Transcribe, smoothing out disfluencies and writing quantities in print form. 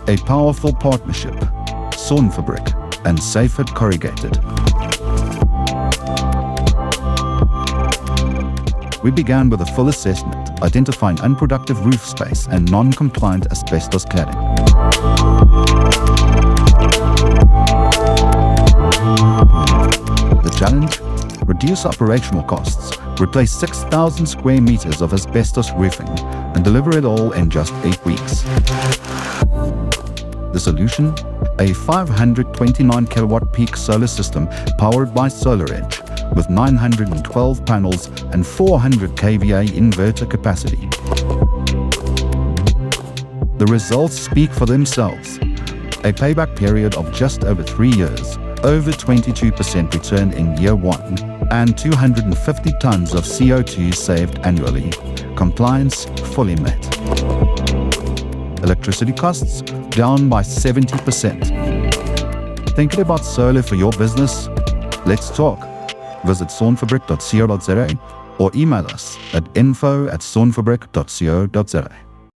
A powerful partnership, SonFabrik and Seyfert Corrugated. We began with a full assessment, identifying unproductive roof space and non-compliant asbestos cladding. The challenge? Reduce operational costs, replace 6,000 square meters of asbestos roofing, and deliver it all in just 8 weeks. The solution? A 529 kilowatt peak solar system powered by SolarEdge, with 912 panels and 400 kVA inverter capacity. The results speak for themselves. A payback period of just over 3 years, over 22% return in year 1, and 250 tons of CO2 saved annually. Compliance fully met. Electricity costs down by 70%. Thinking about solar for your business? Let's talk. Visit sonfabrik.co.za or email us at info@sonfabrik.co.za.